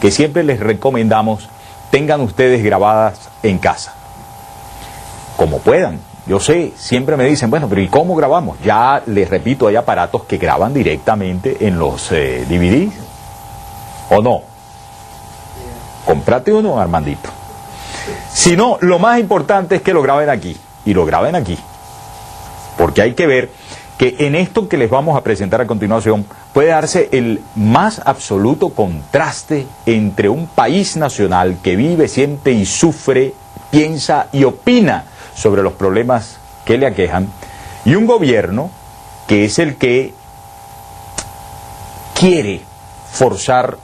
que siempre les recomendamos tengan ustedes grabadas en casa, como puedan. Yo sé, siempre me dicen, bueno, pero ¿y cómo grabamos? Ya les repito, hay aparatos que graban directamente en los DVDs, ¿o no? Cómprate uno, Armandito. Si no, lo más importante es que lo graben aquí, y lo graben aquí, porque hay que ver que en esto que les vamos a presentar a continuación puede darse el más absoluto contraste entre un país nacional que vive, siente y sufre, piensa y opina sobre los problemas que le aquejan, y un gobierno que es el que quiere forzar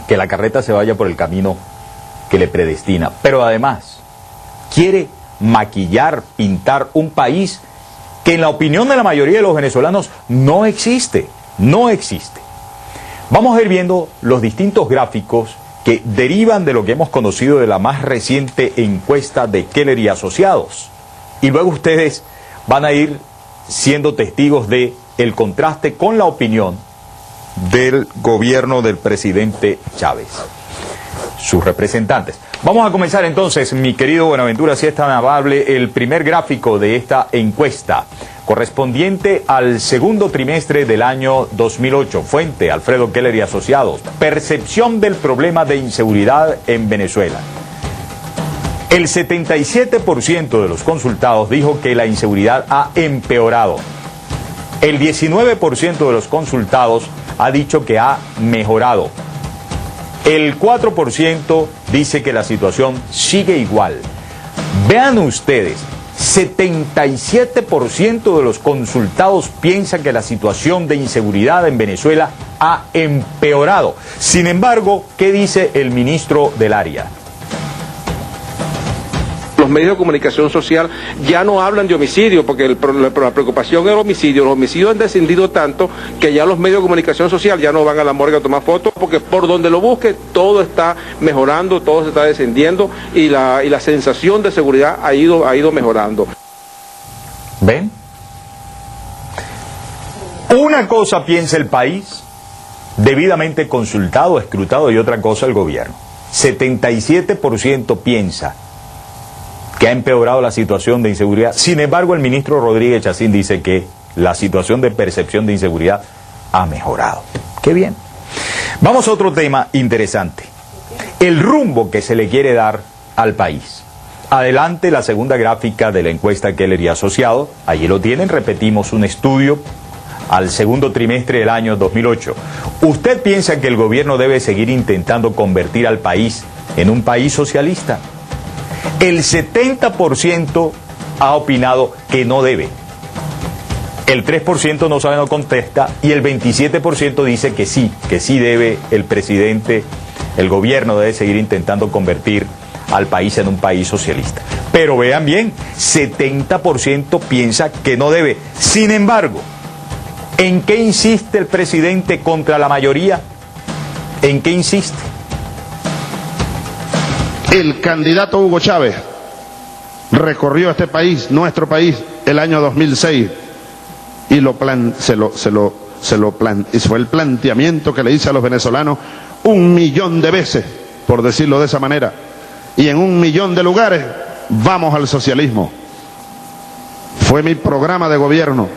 que la carreta se vaya por el camino que le predestina, pero además quiere maquillar, pintar un país que en la opinión de la mayoría de los venezolanos no existe, no existe. Vamos a ir viendo los distintos gráficos que derivan de lo que hemos conocido de la más reciente encuesta de Keller y Asociados. Y luego ustedes van a ir siendo testigos de el contraste con la opinión del gobierno del presidente Chávez, sus representantes. Vamos a comenzar entonces, mi querido Buenaventura, si es tan amable, el primer gráfico de esta encuesta, correspondiente al segundo trimestre del año 2008. Fuente, Alfredo Keller y Asociados. Percepción del problema de inseguridad en Venezuela. El 77% de los consultados dijo que la inseguridad ha empeorado. El 19% de los consultados ha dicho que ha mejorado. El 4% dice que la situación sigue igual. Vean ustedes, 77% de los consultados piensan que la situación de inseguridad en Venezuela ha empeorado. Sin embargo, ¿qué dice el ministro del área? Los medios de comunicación social ya no hablan de homicidio, porque la preocupación es el homicidio. Los homicidios han descendido tanto que ya los medios de comunicación social ya no van a la morgue a tomar fotos, porque por donde lo busque todo está mejorando, todo se está descendiendo y la sensación de seguridad ha ido mejorando. ¿Ven? Una cosa piensa el país, debidamente consultado, escrutado, y otra cosa el gobierno. 77% piensa que ha empeorado la situación de inseguridad. Sin embargo, el ministro Rodríguez Chacín dice que la situación de percepción de inseguridad ha mejorado. ¡Qué bien! Vamos a otro tema interesante. El rumbo que se le quiere dar al país. Adelante la segunda gráfica de la encuesta Keller y Asociados. Allí lo tienen, repetimos, un estudio al segundo trimestre del año 2008. ¿Usted piensa que el gobierno debe seguir intentando convertir al país en un país socialista? El 70% ha opinado que no debe. El 3% no sabe, no contesta, y el 27% dice que sí debe el presidente, el gobierno debe seguir intentando convertir al país en un país socialista. Pero vean bien, 70% piensa que no debe. Sin embargo, ¿en qué insiste el presidente contra la mayoría? ¿En qué insiste? El candidato Hugo Chávez recorrió este país, nuestro país, el año 2006 y fue el planteamiento que le hice a los venezolanos 1.000.000 de veces, por decirlo de esa manera, y en 1.000.000 de lugares vamos al socialismo. Fue mi programa de gobierno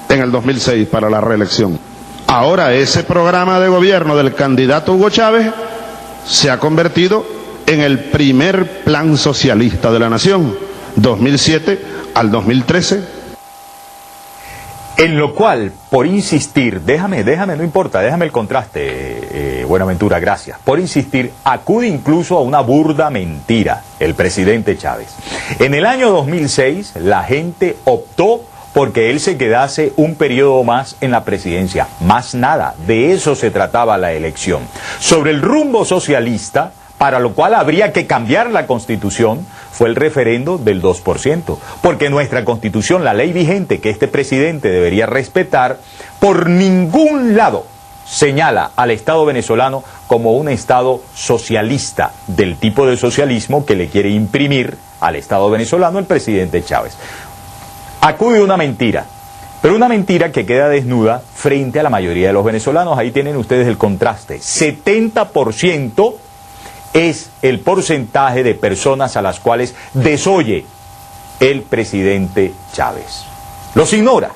en el 2006 para la reelección. Ahora ese programa de gobierno del candidato Hugo Chávez se ha convertido en el primer plan socialista de la nación, 2007 al 2013. En lo cual, por insistir, déjame, no importa, déjame el contraste, Buenaventura, gracias. Por insistir, acude incluso a una burda mentira, el presidente Chávez. En el año 2006, la gente optó porque él se quedase un periodo más en la presidencia. Más nada, de eso se trataba la elección. Sobre el rumbo socialista, para lo cual habría que cambiar la Constitución, fue el referendo del 2%, porque nuestra Constitución, la ley vigente que este presidente debería respetar, por ningún lado señala al Estado venezolano como un Estado socialista, del tipo de socialismo que le quiere imprimir al Estado venezolano el presidente Chávez. Acude una mentira. Pero una mentira que queda desnuda frente a la mayoría de los venezolanos. Ahí tienen ustedes el contraste. 70% es el porcentaje de personas a las cuales desoye el presidente Chávez. Los ignora.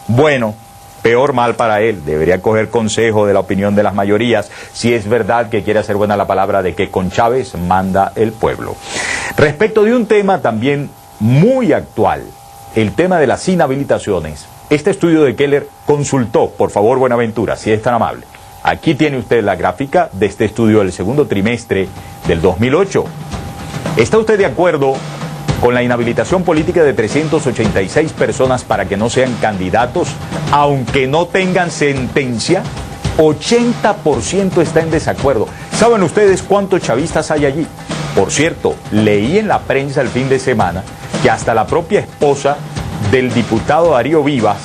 Bueno, peor mal para él. Debería coger consejo de la opinión de las mayorías, si es verdad que quiere hacer buena la palabra de que con Chávez manda el pueblo. Respecto de un tema también muy actual, el tema de las inhabilitaciones. Este estudio de Keller consultó, por favor, Buenaventura, si es tan amable. Aquí tiene usted la gráfica de este estudio del segundo trimestre del 2008. ¿Está usted de acuerdo con la inhabilitación política de 386 personas para que no sean candidatos, aunque no tengan sentencia? 80% está en desacuerdo. ¿Saben ustedes cuántos chavistas hay allí? Por cierto, leí en la prensa el fin de semana que hasta la propia esposa del diputado Darío Vivas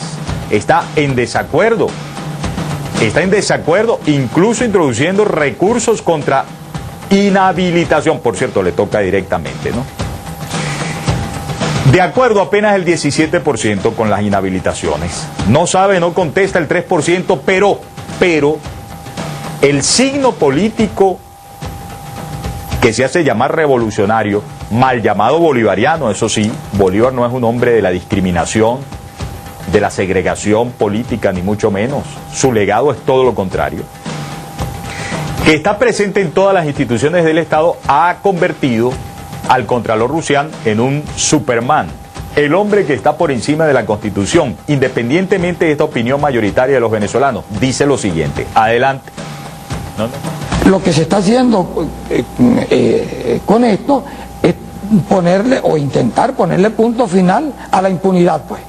está en desacuerdo. Está en desacuerdo, incluso introduciendo recursos contra inhabilitación. Por cierto, le toca directamente, ¿no? De acuerdo apenas el 17% con las inhabilitaciones. No sabe, no contesta el 3%, pero el signo político que se hace llamar revolucionario, mal llamado bolivariano, eso sí, Bolívar no es un hombre de la discriminación, de la segregación política, ni mucho menos. Su legado es todo lo contrario. Que está presente en todas las instituciones del Estado, ha convertido al Contralor Rusián en un Superman, el hombre que está por encima de la Constitución, independientemente de esta opinión mayoritaria de los venezolanos. Dice lo siguiente, adelante. Lo que se está haciendo con esto es ponerle o intentar ponerle punto final a la impunidad, pues.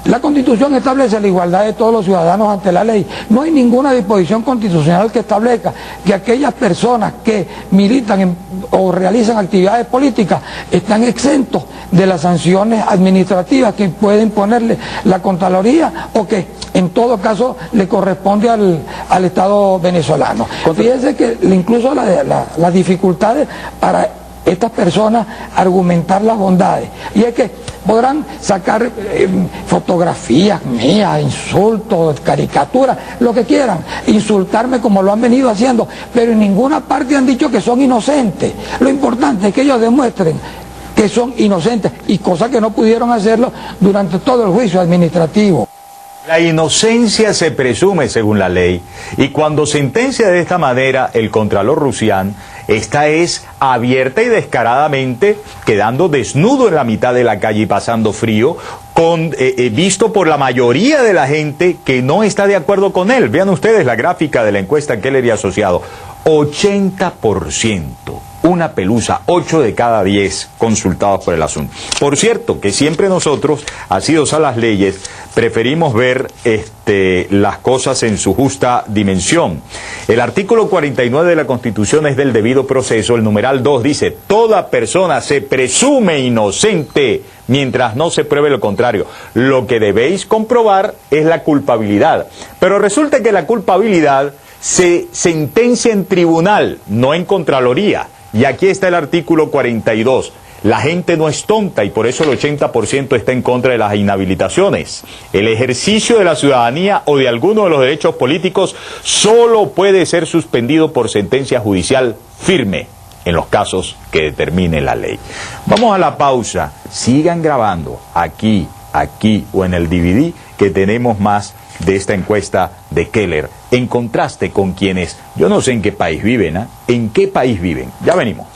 La Constitución establece la igualdad de todos los ciudadanos ante la ley. No hay ninguna disposición constitucional que establezca que aquellas personas que militan o realizan actividades políticas están exentos de las sanciones administrativas que puede imponerle la Contraloría o que en todo caso le corresponde al Estado venezolano. Fíjense que incluso las dificultades para estas personas argumentar las bondades, y es que podrán sacar fotografías mías, insultos, caricaturas, lo que quieran, insultarme como lo han venido haciendo, pero en ninguna parte han dicho que son inocentes. Lo importante es que ellos demuestren que son inocentes, y cosa que no pudieron hacerlo durante todo el juicio administrativo. La inocencia se presume según la ley, y cuando sentencia de esta manera el Contralor Rusián, esta es abierta y descaradamente quedando desnudo en la mitad de la calle y pasando frío, visto por la mayoría de la gente que no está de acuerdo con él. Vean ustedes la gráfica de la encuesta Keller y Asociado. 80%. Una pelusa, 8 de cada 10 consultados por el asunto. Por cierto, que siempre nosotros, asidos a las leyes, preferimos ver las cosas en su justa dimensión. El artículo 49 de la Constitución es del debido proceso. El numeral 2 dice, toda persona se presume inocente mientras no se pruebe lo contrario. Lo que debéis comprobar es la culpabilidad. Pero resulta que la culpabilidad se sentencia en tribunal, no en Contraloría. Y aquí está el artículo 42. La gente no es tonta y por eso el 80% está en contra de las inhabilitaciones. El ejercicio de la ciudadanía o de alguno de los derechos políticos solo puede ser suspendido por sentencia judicial firme en los casos que determine la ley. Vamos a la pausa. Sigan grabando aquí o en el DVD que tenemos más de esta encuesta de Keller, en contraste con quienes, yo no sé en qué país viven, ¿En qué país viven? Ya venimos.